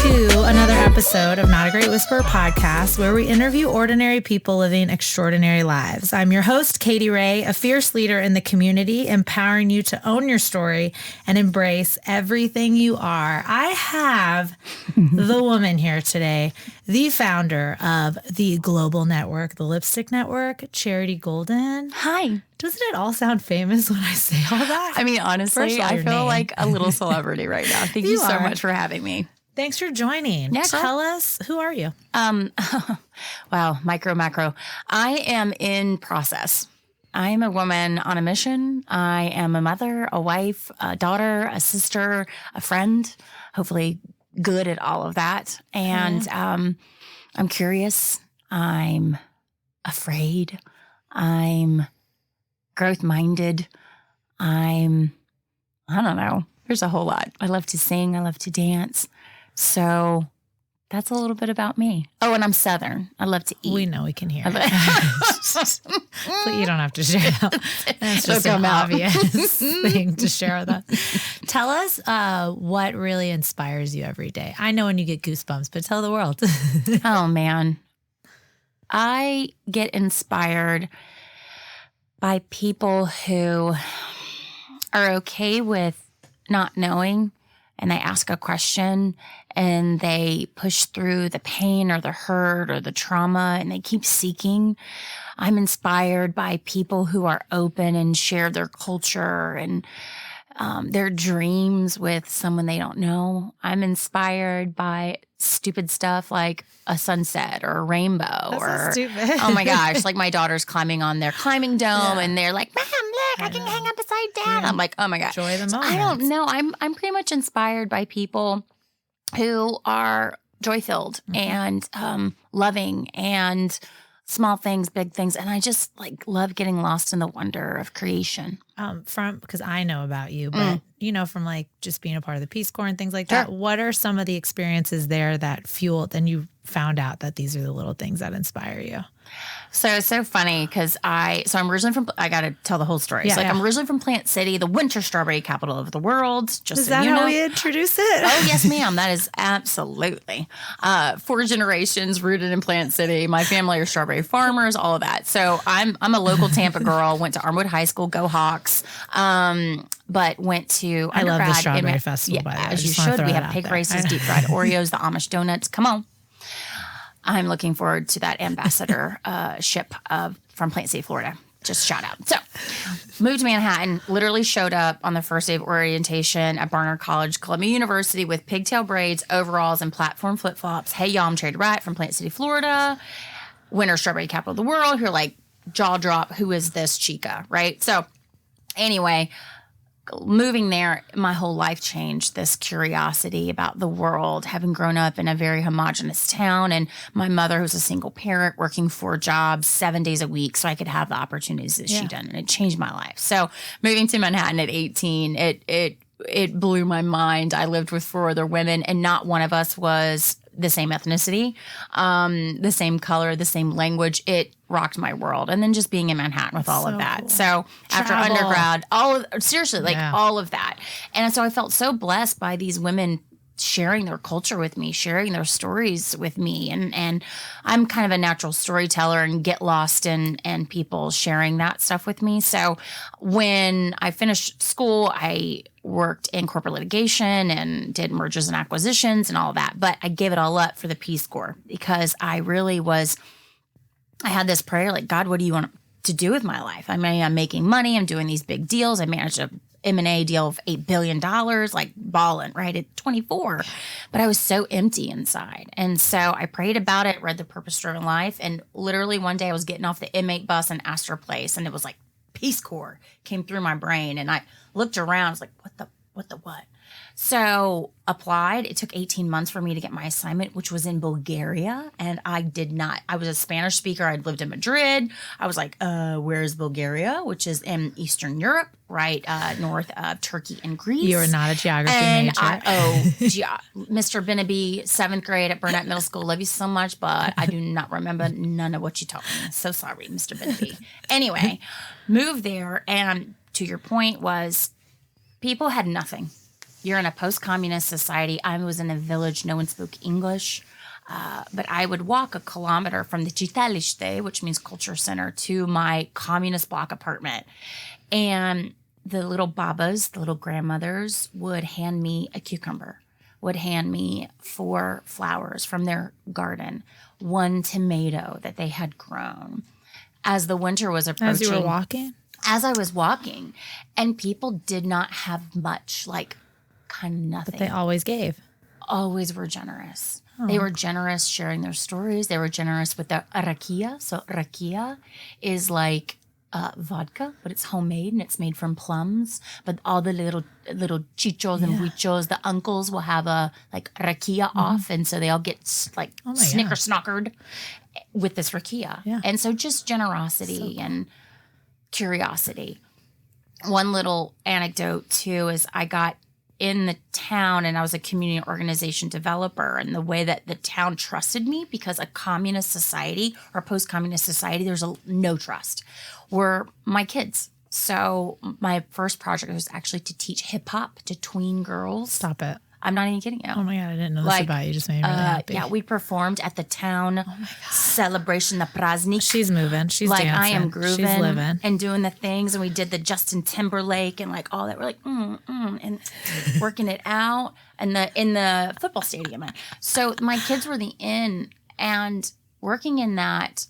to another episode of Not a Great Whisperer podcast, where we interview ordinary people living extraordinary lives. I'm your host, Katy Ray, a fierce leader in the community, empowering you to own your story and embrace everything you are. I have the woman here today, the founder of the global network, the Lipstick Network, Charity Golden. Hi. Doesn't it all sound famous when I say all that? I mean, honestly, I feel like a little celebrity right now. Thank you so much for having me. Thanks for joining. Yeah, Tell us, who are you? Wow, macro. I am in process. I am a woman on a mission. I am a mother, a wife, a daughter, a sister, a friend, hopefully good at all of that. And I'm curious. I'm afraid. I'm growth-minded. I don't know. There's a whole lot. I love to sing. I love to dance. So that's a little bit about me. Oh, and I'm Southern. I love to eat. We know, we can hear it. But you don't have to share that. That's just an obvious thing to share with us. Tell us what really inspires you every day. I know when you get goosebumps, but tell the world. Oh, man. I get inspired by people who are okay with not knowing, and they ask a question and they push through the pain or the hurt or the trauma and they keep seeking. I'm inspired by people who are open and share their culture and their dreams with someone they don't know. I'm inspired by stupid stuff like a sunset or a rainbow. That's so stupid. Oh my gosh, like my daughter's climbing on their climbing dome and they're like, Mom, look, I can hang upside down. Yeah. I'm like, oh my gosh. Enjoy the moment. I don't know. I'm pretty much inspired by people who are joy-filled and loving and small things, big things. And I just love getting lost in the wonder of creation. Because I know about you, but from just being a part of the Peace Corps and things like that, what are some of the experiences there that fueled, and you found out that these are the little things that inspire you? So it's so funny because I'm originally from, I got to tell the whole story. Yeah, I'm originally from Plant City, the winter strawberry capital of the world. Just is that how we introduce it? Oh, yes, ma'am. That is absolutely. 4 generations rooted in Plant City. My family are strawberry farmers, all of that. So I'm a local Tampa girl, went to Armwood High School, go Hawks. But went to I love the Strawberry Festival, by the way. As you should. We have pig races, deep fried Oreos, the Amish donuts. Come on. I'm looking forward to that ambassador ship from Plant City, Florida. Just shout out. So moved to Manhattan, literally showed up on the first day of orientation at Barnard College, Columbia University with pigtail braids, overalls, and platform flip-flops. Hey, y'all, I'm Charity Wright from Plant City, Florida. Winter strawberry capital of the world. You're like, jaw drop, who is this chica, right? So anyway, moving there, my whole life changed. This curiosity about the world, having grown up in a very homogenous town, and my mother, who's a single parent, working 4 jobs, 7 days a week, so I could have the opportunities that she done, and it changed my life. So moving to Manhattan at 18, it blew my mind. I lived with 4 other women, and not one of us was the same ethnicity, the same color, the same language. It rocked my world. And then just being in Manhattan with all of that. Cool. So after undergrad, all of that. And so I felt so blessed by these women sharing their culture with me, sharing their stories with me. And I'm kind of a natural storyteller and get lost in people sharing that stuff with me. So when I finished school, I worked in corporate litigation and did mergers and acquisitions and all that. But I gave it all up for the Peace Corps because I had this prayer, like, God, what do you want to do with my life? I mean, I'm making money. I'm doing these big deals. I managed a M&A deal of $8 billion, like balling, right, at 24. But I was so empty inside. And so I prayed about it, read The Purpose-Driven Life. And literally one day I was getting off the M8 bus in Astor Place. And it was like Peace Corps came through my brain. And I looked around. I was like, what? So applied. It took 18 months for me to get my assignment, which was in Bulgaria. And I was a Spanish speaker. I'd lived in Madrid. I was like, where's Bulgaria? Which is in Eastern Europe, right north of Turkey and Greece. You are not a geography major. Mr. Benaby, 7th grade at Burnett Middle School. Love you so much, but I do not remember none of what you taught me. So sorry, Mr. Benaby. Anyway, moved there. And to your point was people had nothing. you're in a post-communist society. I was in a village. No one spoke English. But I would walk a kilometer from the Čitalište, which means culture center, to my communist block apartment. And the little babas, the little grandmothers, would hand me a cucumber, would hand me 4 flowers from their garden, 1 tomato that they had grown. As the winter was approaching. As you were walking? As I was walking. And people did not have much, like kind of nothing. But they always gave. Always were generous. They were generous sharing their stories. They were generous with their rakia. So rakia is like vodka, but it's homemade and it's made from plums. But all the little chichos and huichos, the uncles will have a like rakia off. And so they all get like snickered with this rakia. Yeah. And so just generosity and curiosity. One little anecdote too is I got in the town and I was a community organization developer, and the way that the town trusted me, because a communist society or post-communist society, there's no trust, were my kids. So my first project was actually to teach hip hop to tween girls. Stop it. I'm not even kidding you. Oh my God, I didn't know this about you. Just made me really happy. Yeah, we performed at the town celebration, the praznik. She's moving. She's like dancing. I am grooving. She's living. And doing the things. And we did the Justin Timberlake and like all that. We're like, and working it out in the football stadium. So my kids were the in, and working in that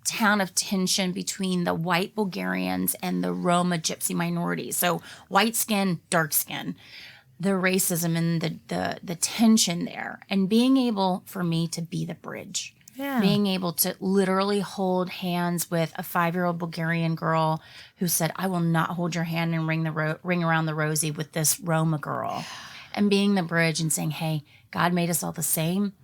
town of tension between the white Bulgarians and the Roma gypsy minorities. So white skin, dark skin. The racism and the tension there, and being able for me to be the bridge, being able to literally hold hands with a 5-year-old Bulgarian girl who said, I will not hold your hand and ring around the rosy with this Roma girl, and being the bridge and saying, hey, God made us all the same.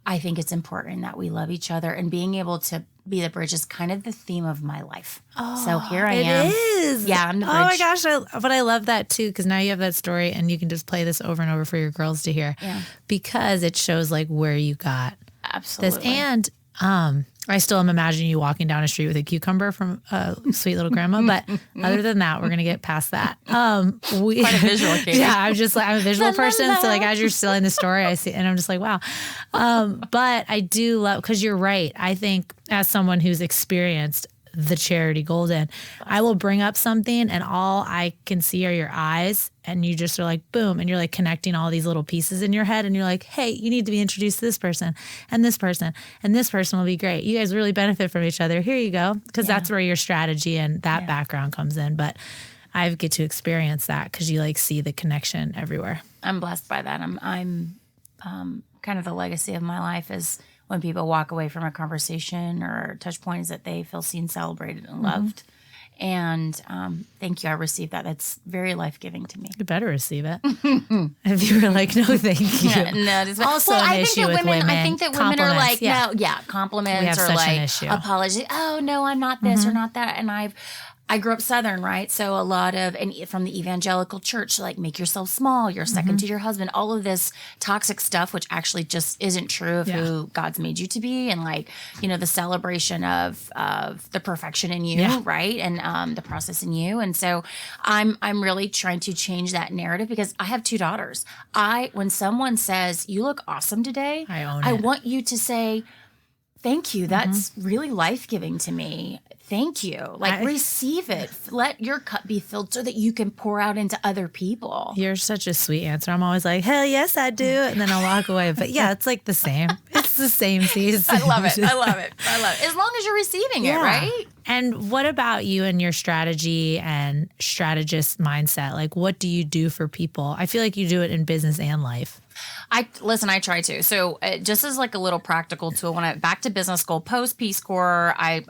I think it's important that we love each other, and being able to be the bridge is kind of the theme of my life. So here I am. It is. Yeah, I'm the bridge. Oh my gosh. But I love that too, because now you have that story and you can just play this over and over for your girls to hear. Yeah. Because it shows like where you got absolutely this. And I still am imagining you walking down a street with a cucumber from a sweet little grandma. But other than that, we're going to get past that. Quite a visual, Katy. Yeah, I'm a visual person. So like as you're telling the story, I see, and I'm just like, wow. But I do love, because you're right. I think as someone who's experienced the charity golden, I will bring up something and all I can see are your eyes, and you just are like, boom. And you're like connecting all these little pieces in your head. And you're like, hey, you need to be introduced to this person and this person and this person will be great. You guys really benefit from each other. Here you go. Because that's where your strategy and that background comes in. But I get to experience that because you like see the connection everywhere. I'm blessed by that. I'm kind of the legacy of my life is when people walk away from a conversation or touch point is that they feel seen, celebrated, and loved. And thank you. I received that. That's very life-giving to me. You better receive it. If you were like, no, thank you. No, it's also an issue with women. I think that women are like, compliments or like apologies. Oh, no, I'm not this or not that. And I grew up Southern, right? So a lot of, and from the evangelical church, like make yourself small, you're second to your husband, all of this toxic stuff, which actually just isn't true of who God's made you to be. And like, you know, the celebration of the perfection in you, right? And the process in you. And so I'm really trying to change that narrative because I have 2 daughters. When someone says, you look awesome today, I want you to say, thank you. That's really life-giving to me. Thank you. Like, receive it. Let your cup be filled so that you can pour out into other people. You're such a sweet answer. I'm always like, hell yes, I do. And then I'll walk away. But yeah, it's like the same. It's the same season. I love it. As long as you're receiving it, right? And what about you and your strategy and strategist mindset? Like, what do you do for people? I feel like you do it in business and life. I try to. So just as like a little practical tool, when I back to business school, post Peace Corps, I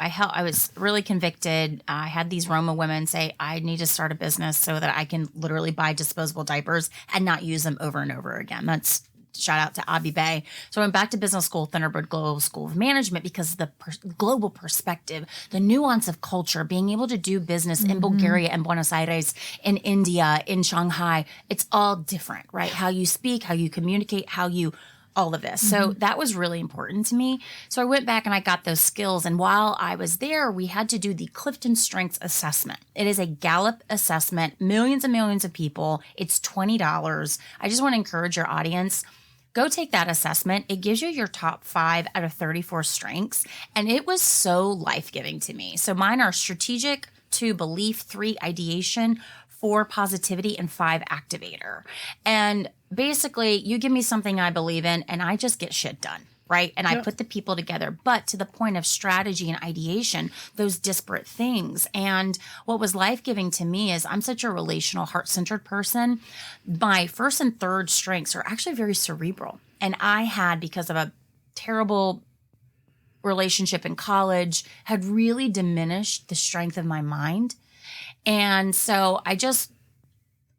was really convicted. I had these Roma women say, I need to start a business so that I can literally buy disposable diapers and not use them over and over again. That's shout out to Abi Bay. So I went back to business school, Thunderbird Global School of Management, because the global perspective, the nuance of culture, being able to do business in Bulgaria and Buenos Aires, in India, in Shanghai, it's all different, right? How you speak, how you communicate, how you all of this. So that was really important to me. So I went back and I got those skills. And while I was there, we had to do the Clifton Strengths Assessment. It is a Gallup assessment, millions and millions of people. It's $20. I just want to encourage your audience, go take that assessment. It gives you your top 5 out of 34 strengths. And it was so life-giving to me. So mine are strategic, 2 belief, 3 ideation, 4 positivity, and 5 activator. And basically, you give me something I believe in, and I just get shit done, right? And I put the people together. But to the point of strategy and ideation, those disparate things. And what was life-giving to me is I'm such a relational, heart-centered person. My first and third strengths are actually very cerebral. And I had, because of a terrible relationship in college, had really diminished the strength of my mind. And so I just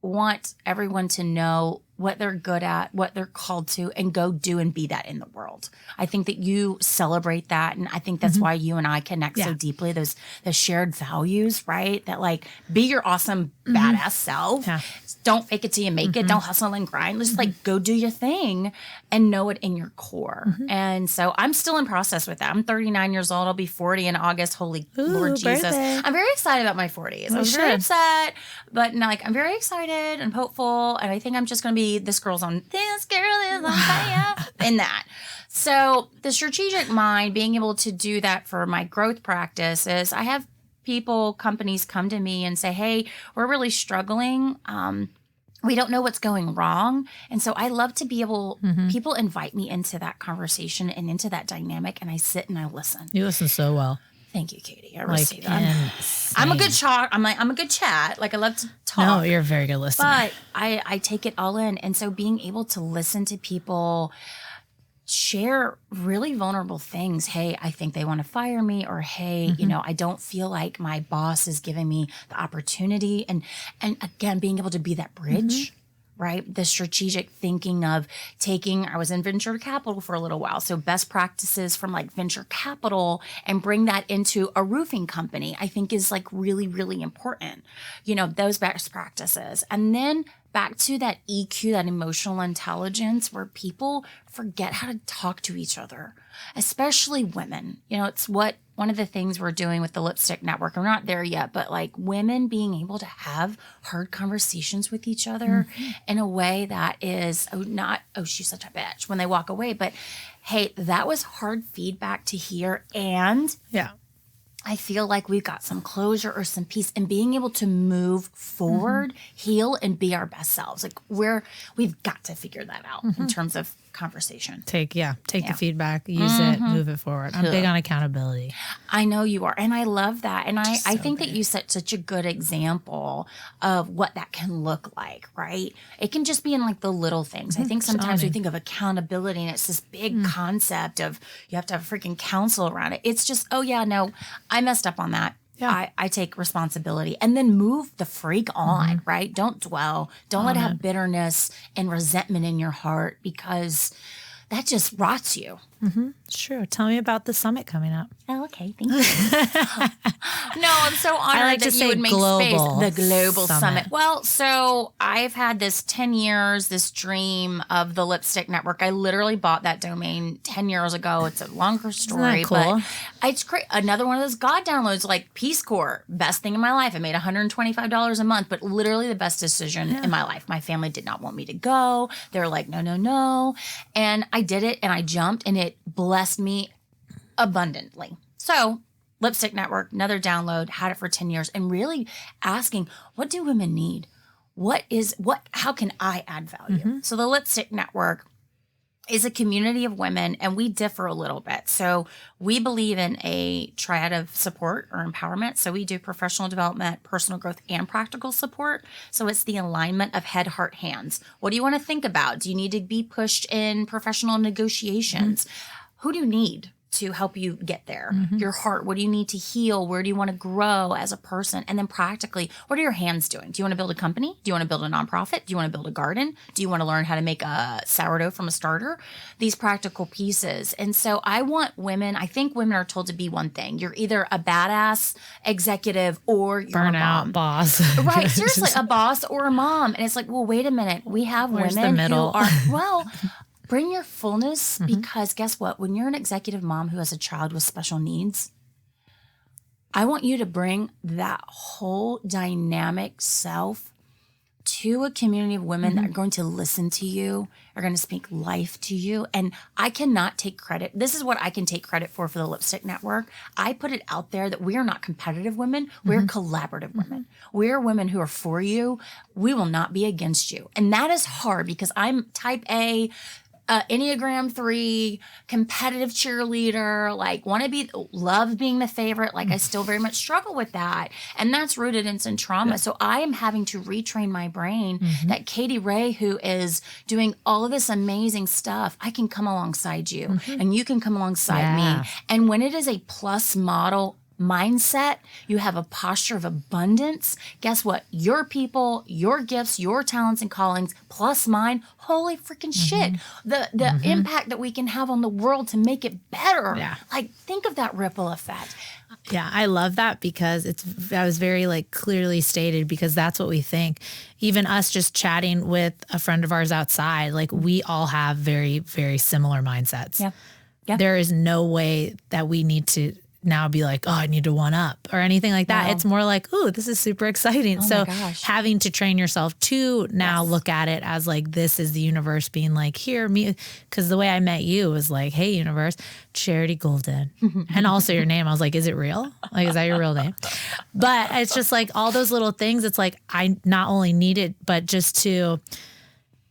want everyone to know what they're good at, what they're called to, and go do and be that in the world. I think that you celebrate that. And I think that's why you and I connect so deeply, those shared values, right? That like, be your awesome, badass self. Yeah. Don't fake it till you make it. Don't hustle and grind. Just like go do your thing and know it in your core. And so I'm still in process with that. I'm 39 years old. I'll be 40 in August. Holy Lord Jesus. Birthday. I'm very excited about my 40s. I was very upset, but I'm very excited and hopeful. And I think I'm just going to be this girl is on fire in that. So the strategic mind, being able to do that for my growth practice is I have companies come to me and say, hey, we're really struggling. We don't know what's going wrong. And so I love to be able, people invite me into that conversation and into that dynamic, and I sit and I listen. You listen so well. Thank you, Katy. I receive that. I'm a good chat. I'm a good chat. Like I love to talk. No, you're a very good listener. But I take it all in. And so being able to listen to people share really vulnerable things. Hey, I think they want to fire me, or hey, I don't feel like my boss is giving me the opportunity. And again, being able to be that bridge. Right? The strategic thinking of I was in venture capital for a little while. So best practices from like venture capital and bring that into a roofing company, I think is like really, really important. Those best practices. And then back to that EQ, that emotional intelligence, where people forget how to talk to each other, especially women. It's one of the things we're doing with the Lipstick Network. We're not there yet, but like women being able to have hard conversations with each other in a way that is not, she's such a bitch when they walk away, but hey, that was hard feedback to hear. And I feel like we've got some closure or some peace, and being able to move forward, heal, and be our best selves. Like we've got to figure that out in terms of conversation. Take the feedback, use it, move it forward. I'm big on accountability. I know you are. And I love that. And I think that you set such a good example of what that can look like, right? It can just be in like the little things. I think sometimes we think of accountability and it's this big concept of you have to have a freaking counsel around it. It's just, I messed up on that. Yeah. I take responsibility, and then move the freak on, right? Don't dwell. Don't let it have bitterness and resentment in your heart, because that just rots you. Sure. Tell me about the summit coming up. Oh, okay. Thank you. No, I'm so honored that you would make space. The Global Summit. Well, so I've had this 10 years, this dream of the Lipstick Network. I literally bought that domain 10 years ago. It's a longer story. Isn't that cool? But it's great. Another one of those God downloads, like Peace Corps. Best thing in my life. I made $125 a month, but literally the best decision in my life. My family did not want me to go. They were like, no. And I did it, and I jumped, and it blessed me abundantly. So Lipstick Network, another download, had it for 10 years, and really asking, what do women need? How can I add value? So the Lipstick Network is a community of women, and we differ a little bit. So we believe in a triad of support or empowerment. So we do professional development, personal growth, and practical support. So it's the alignment of head, heart, hands. What do you want to think about? Do you need to be pushed in professional negotiations? Who do you need to help you get there? Your heart, what do you need to heal? Where do you want to grow as a person? And then practically, what are your hands doing? Do you want to build a company? Do you want to build a nonprofit? Do you want to build a garden? Do you want to learn how to make a sourdough from a starter? These practical pieces. And so I think women are told to be one thing. You're either a badass executive or you're a mom. Boss. Right. Seriously, a boss or a mom. And it's like, well, wait a minute. We have women who are, Bring your fullness, because guess what? When you're an executive mom who has a child with special needs, I want you to bring that whole dynamic self to a community of women that are going to listen to you, are going to speak life to you. And I cannot take credit. This is what I can take credit for the Lipstick Network. I put it out there that we are not competitive women. We're collaborative women. We're women who are for you. We will not be against you. And that is hard because I'm type A, Enneagram 3, competitive cheerleader, like love being the favorite. Like I still very much struggle with that. And that's rooted in some trauma. Yeah. So I am having to retrain my brain that Katy Ray, who is doing all of this amazing stuff, I can come alongside you and you can come alongside me. And when it is a plus model mindset, you have a posture of abundance. Guess what? Your people, your gifts, your talents and callings, plus mine, holy freaking shit. The impact that we can have on the world to make it better. Yeah. Like, think of that ripple effect. Yeah, I love that because that was very like clearly stated, because that's what we think. Even us just chatting with a friend of ours outside, like we all have very, very similar mindsets. Yeah. Yeah. There is no way that we need to now be like, oh, I need to one up or anything like that. No. It's more like, oh, this is super exciting. So having to train yourself to now look at it as like, this is the universe being like, here, me. Because the way I met you was like, hey, universe, Charity Golden. And also your name. I was like, is it real? Like, is that your real name? But it's just like all those little things. It's like, I not only need it, but just to...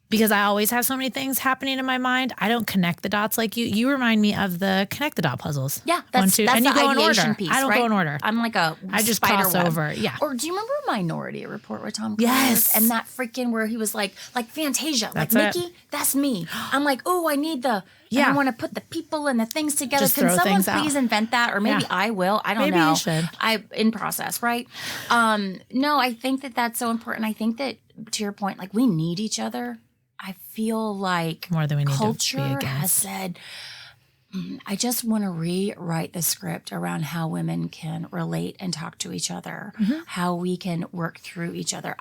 Because I always have so many things happening in my mind, I don't connect the dots like you. You remind me of the connect the dot puzzles. Yeah, that's and you the go in order. ideation piece, I don't go in order. I'm like I just spider cross web. over. Yeah. Or do you remember Minority Report with Tom Cruise? Yes. And that freaking where he was like Fantasia, that's like Mickey, that's me. I'm like, oh, I need the. Yeah. I want to put the people and the things together. Just Can someone things please invent that? Or maybe I will. I don't know. Maybe you should. In process, right? No, I think that that's so important. I think that, to your point, like we need each other. I feel like more than we need culture to be has said, I just want to rewrite the script around how women can relate and talk to each other, how we can work through each other.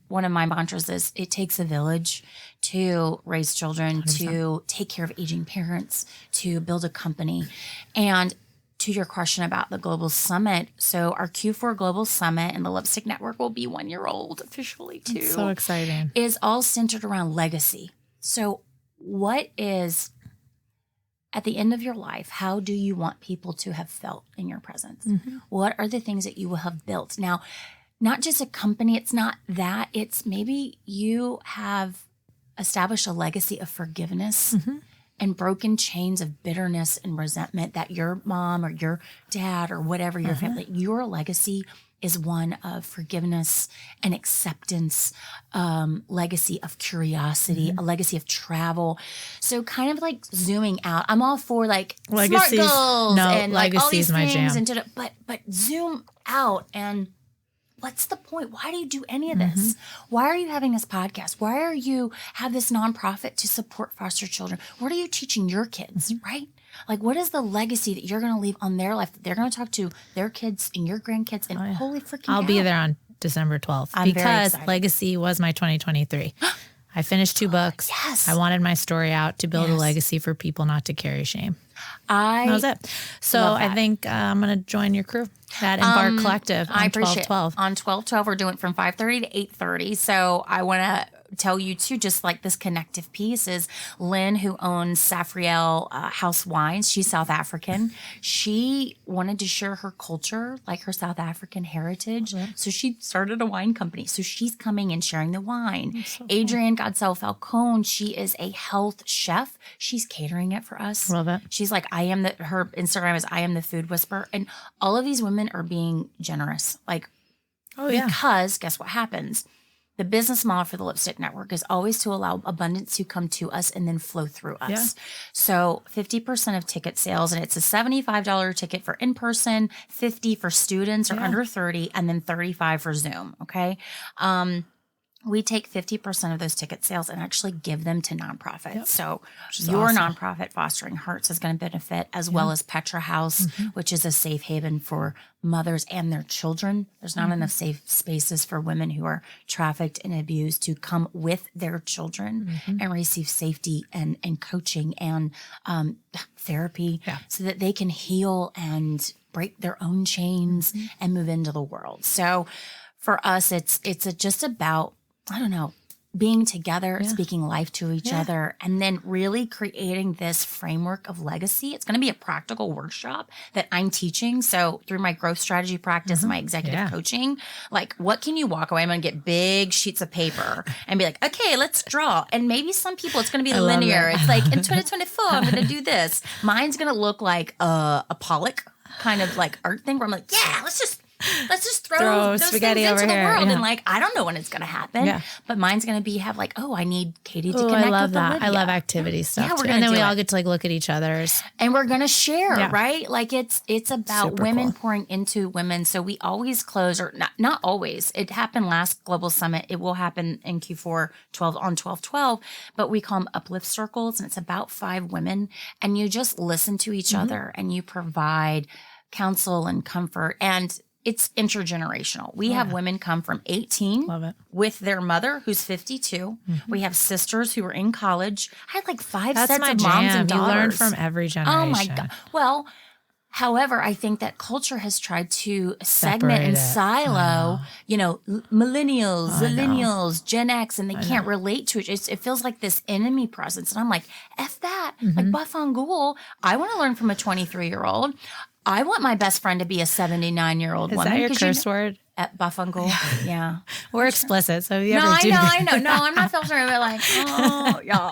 One of my mantras is it takes a village to raise children, 100%. To take care of aging parents, to build a company. And to your question about the Global Summit, so our Q4 Global Summit and the Lipstick Network will be 1 year old officially too. That's so exciting. Is all centered around legacy. So what is, at the end of your life, how do you want people to have felt in your presence? What are the things that you will have built? Now, not just a company, it's not that, it's maybe you have established a legacy of forgiveness and broken chains of bitterness and resentment that your mom or your dad or whatever your family, your legacy is one of forgiveness and acceptance, legacy of curiosity, a legacy of travel. So kind of like zooming out. I'm all for like legacies, smart goals and like all these things. And but zoom out and what's the point? Why do you do any of this? Why are you having this podcast? Why are you have this nonprofit to support foster children? What are you teaching your kids, right? Like, what is the legacy that you're going to leave on their life that they're going to talk to their kids and your grandkids? And holy freaking I'll be there on December 12th because legacy was my 2023. I finished 2 books. Yes. I wanted my story out to build a legacy for people not to carry shame. That was it. So I think I'm going to join your crew at Embark Collective on 12/12. On 12/12, we're doing it from 5:30 to 8:30. So I want to tell you too, just like this connective piece is Lynn, who owns Safriel House Wines. She's South African. She wanted to share her culture, like her South African heritage. So she started a wine company. So she's coming and sharing the wine. So Adrienne Godsell Falcone, she is a health chef. She's catering it for us. Love it. She's like, her Instagram is I am the food whisperer. And all of these women are being generous. Like, because guess what happens? The business model for the Lipstick Network is always to allow abundance to come to us and then flow through us. Yeah. So 50% of ticket sales, and it's a $75 ticket for in-person, $50 for students or under 30, and then $35 for Zoom, okay? we take 50% of those ticket sales and actually give them to nonprofits. Yep. So your nonprofit, Fostering Hearts, is going to benefit, as well as Petra House, which is a safe haven for mothers and their children. There's not enough safe spaces for women who are trafficked and abused to come with their children and receive safety and coaching and therapy so that they can heal and break their own chains and move into the world. So for us, it's just about, I don't know, being together, speaking life to each other, and then really creating this framework of legacy. It's going to be a practical workshop that I'm teaching. So through my growth strategy practice and my executive coaching, like, what can you walk away? I'm going to get big sheets of paper and be like, okay, let's draw. And maybe some people, it's going to be linear. It's like, in 2024, I'm going to do this. Mine's going to look like a Pollock kind of like art thing where I'm like, yeah, let's just throw those things into the world. And like, I don't know when it's going to happen, but mine's going to have like, oh, I need Katy to connect with Olivia. I love activity stuff. And then we all get to like look at each other's. And we're going to share, right? Like it's about super women pouring into women. So we always close, or not always. It happened last Global Summit. It will happen in Q4 on 12/12, but we call them uplift circles. And it's about 5 women. And you just listen to each other and you provide counsel and comfort. And it's intergenerational. We have women come from 18 with their mother who's 52. We have sisters who are in college. I had like 5 sets of moms and daughters. You learn from every generation. Oh my God. Well, however, I think that culture has tried to segment and silo, millennials, zillennials, Gen X, and they can't relate to it. It feels like this enemy presence. And I'm like, F that. Like buff on ghoul. I want to learn from a 23-year-old. I want my best friend to be a 79-year-old woman. Is that your curse word? At Buffalo, yeah. We're explicit, so you I know. No, I'm not filtering it like, oh, yeah.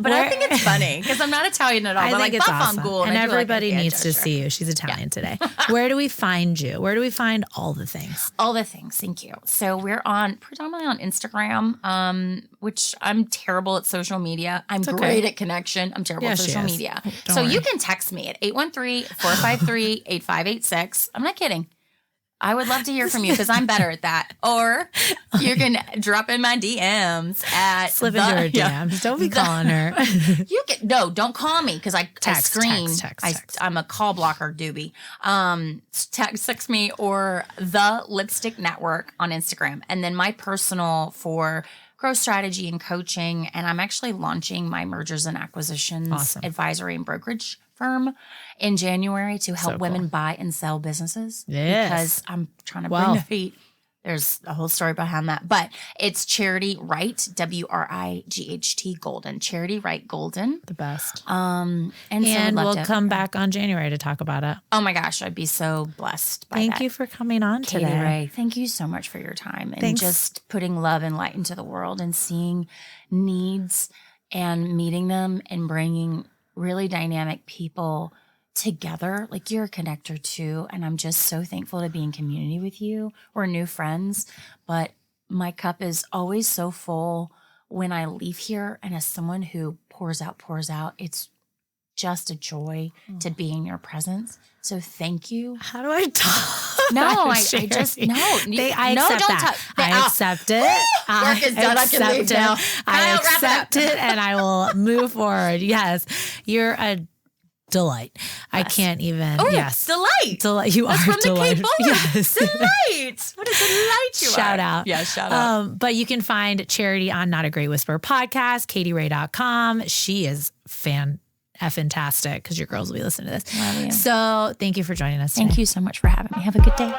But I think it's funny because I'm not Italian at all. I think it's awesome. And everybody needs to gesture. see you. She's Italian today. Where do we find you? Where do we find all the things? All the things. Thank you. So we're predominantly on Instagram, which I'm terrible at social media. I'm great at connection. I'm terrible at social media. So you can text me at 813-453-8586. I'm not kidding. I would love to hear from you because I'm better at that. Or you can drop in my DMs at slip into her DMs. Don't be calling her. Don't call me because I screen. Text. I'm a call blocker doobie. Text me or The Lipstick Network on Instagram, and then my personal for growth strategy and coaching. And I'm actually launching my mergers and acquisitions advisory and brokerage firm in January to help women buy and sell businesses. Yes. Because I'm trying to bring the heat. There's a whole story behind that. But it's Charity Wright, WRIGHT Golden. Charity Wright Golden. The best. And we'll come back on January to talk about it. Oh my gosh, I'd be so blessed by that. Thank you for coming on Katy today. Ray, thank you so much for your time and just putting love and light into the world and seeing needs and meeting them and bringing really dynamic people together. Like, you're a connector too. And I'm just so thankful to be in community with you. We're new friends, but my cup is always so full when I leave here. And as someone who pours out, it's just a joy to be in your presence. So thank you. How do I talk? No, I just, no. I accept that. I accept it. Work is done. I can leave now. I accept it and I will move forward. Yes. You're a delight. Yes. I can't even. Oh, yes. Delight. You That's are from delight. The yes. Delight. What a delight you are. Shout out. Yeah, shout out. But you can find Charity on Not a Great Whisperer podcast, katyray.com. She is fantastic because your girls will be listening to this. Love you. So thank you for joining us today. Thank you so much for having me. Have a good day.